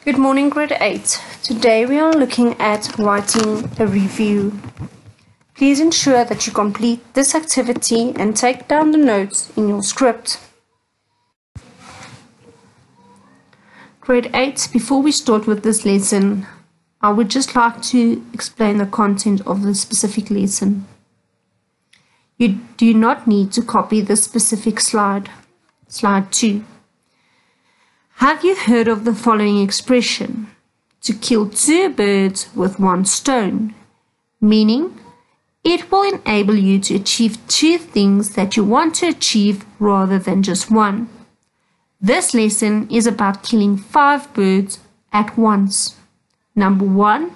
Good morning, grade 8. Today we are looking at writing a review. Please ensure that you complete this activity and take down the notes in your script. Grade 8, before we start with this lesson, I would just like to explain the content of the specific lesson. You do not need to copy this specific slide. Slide 2. Have you heard of the following expression? To kill two birds with one stone, meaning it will enable you to achieve two things that you want to achieve rather than just one. This lesson is about killing 5 birds at once. Number 1,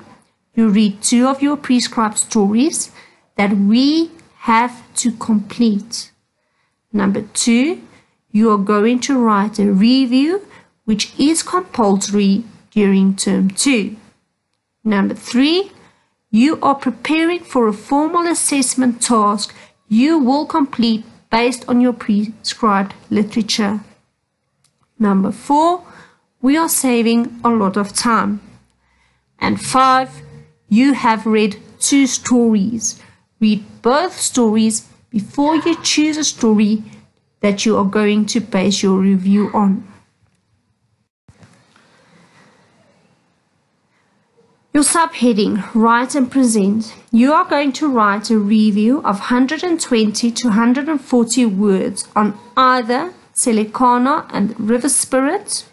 you read 2 of your prescribed stories that we have to complete. Number 2, you are going to write a review which is compulsory during term 2. Number 3, you are preparing for a formal assessment task you will complete based on your prescribed literature. Number 4, we are saving a lot of time. And 5, you have read 2 stories. Read both stories before you choose a story that you are going to base your review on. Your subheading, write and present. You are going to write a review of 120 to 140 words on either Selecana and River Spirit,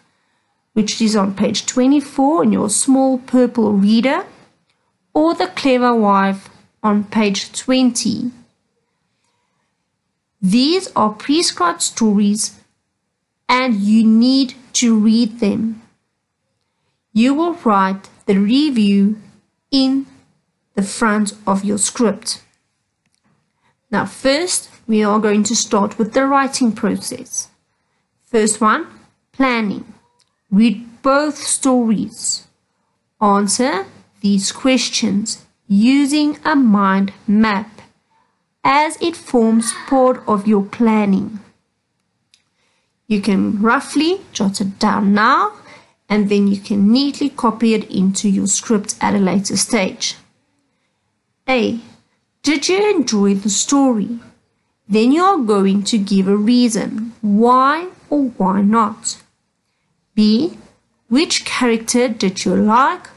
which is on page 24 in your small purple reader, or The Clever Wife on page 20. These are prescribed stories and you need to read them. You will write the review in the front of your script. Now first, we are going to start with the writing process. First one, planning. Read both stories. Answer these questions using a mind map as it forms part of your planning. You can roughly jot it down now, and then you can neatly copy it into your script at a later stage. A. Did you enjoy the story? Then you are going to give a reason, why or why not. B. Which character did you like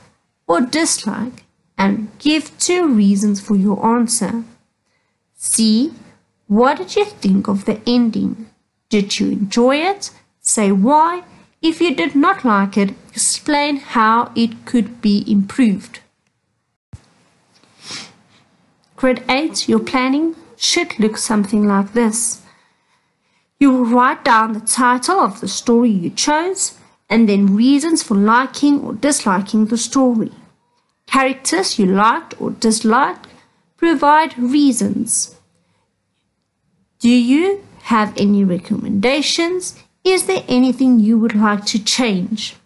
or dislike? And give 2 reasons for your answer. C. What did you think of the ending? Did you enjoy it? Say why. If you did not like it, explain how it could be improved. Grade 8, your planning should look something like this. You will write down the title of the story you chose and then reasons for liking or disliking the story. Characters you liked or disliked, provide reasons. Do you have any recommendations? Is there anything you would like to change?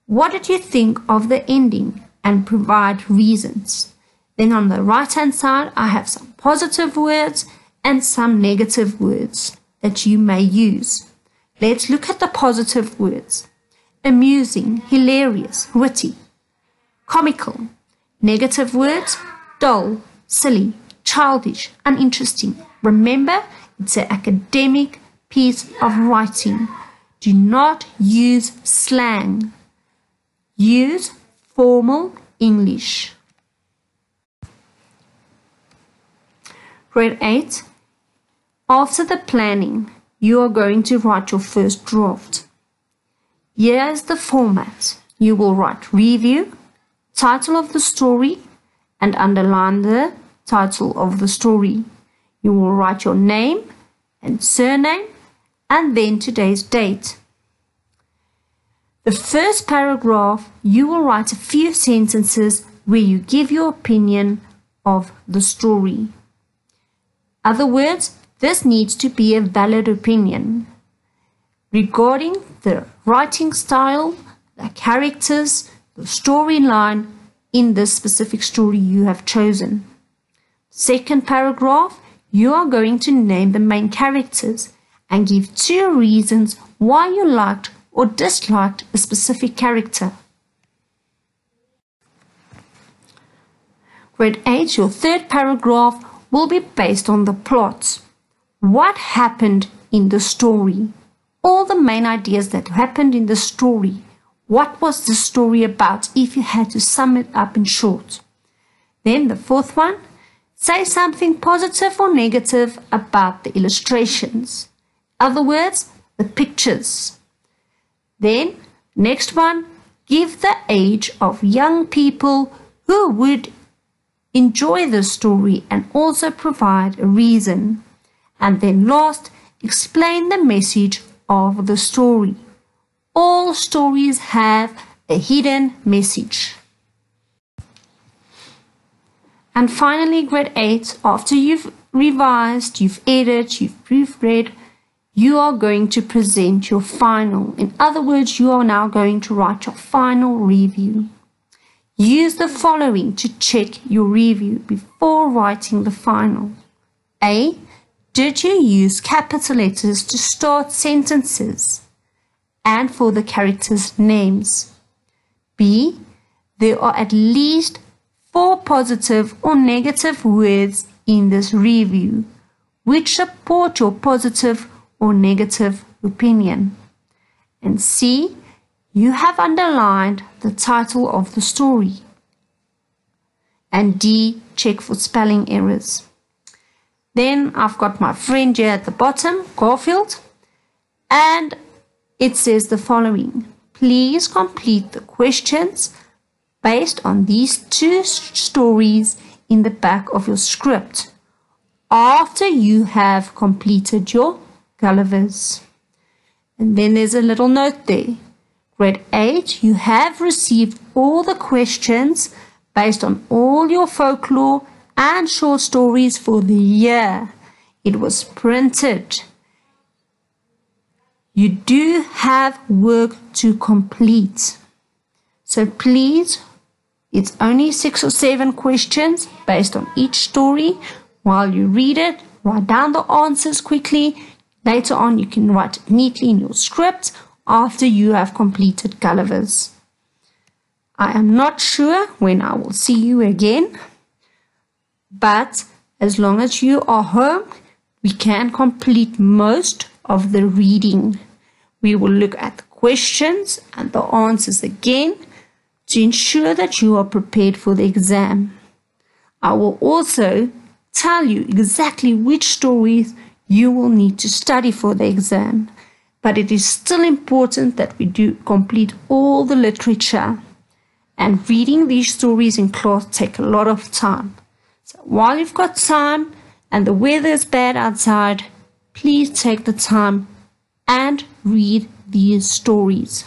What did you think of the ending? And provide reasons. Then on the right hand side, I have some positive words and some negative words that you may use. Let's look at the positive words. Amusing, hilarious, witty. Comical. Negative words, dull, silly, childish, uninteresting. Remember, it's an academic piece of writing. Do not use slang. Use formal English. Grade 8. After the planning, you are going to write your first draft. Here is the format. You will write review, title of the story, and underline the title of the story. You will write your name and surname, and then today's date. The first paragraph, you will write a few sentences where you give your opinion of the story. Other words, this needs to be a valid opinion regarding the writing style, the characters, the storyline in this specific story you have chosen. Second paragraph, you are going to name the main characters and give 2 reasons why you liked or disliked a specific character. Grade 8, your third paragraph will be based on the plot. What happened in the story? All the main ideas that happened in the story. What was the story about if you had to sum it up in short? Then the fourth one, say something positive or negative about the illustrations. In other words, the pictures. Then, next one, give the age of young people who would enjoy the story and also provide a reason. And then last, explain the message of the story. All stories have a hidden message. And finally, grade 8, after you've revised, you've edited, you've proofread, you are going to present your final. In other words, you are now going to write your final review. Use the following to check your review before writing the final. A. Did you use capital letters to start sentences and for the characters' names? B. There are at least 4 positive or negative words in this review which support your positive or negative opinion. And C. You have underlined the title of the story. And D. Check for spelling errors. Then I've got my friend here at the bottom, Garfield, and it says the following. Please complete the questions based on these 2 stories in the back of your script after you have completed your Gullivers. And then there's a little note there. Grade 8, you have received all the questions based on all your folklore and short stories for the year it was printed. You do have work to complete. So please, it's only 6 or 7 questions based on each story. While you read it, write down the answers quickly. Later on, you can write it neatly in your script after you have completed Gullivers. I am not sure when I will see you again, but as long as you are home, we can complete most of the reading. We will look at the questions and the answers again to ensure that you are prepared for the exam. I will also tell you exactly which stories you will need to study for the exam, but it is still important that we do complete all the literature, and reading these stories in class take a lot of time. So while you've got time and the weather is bad outside, please take the time and read these stories.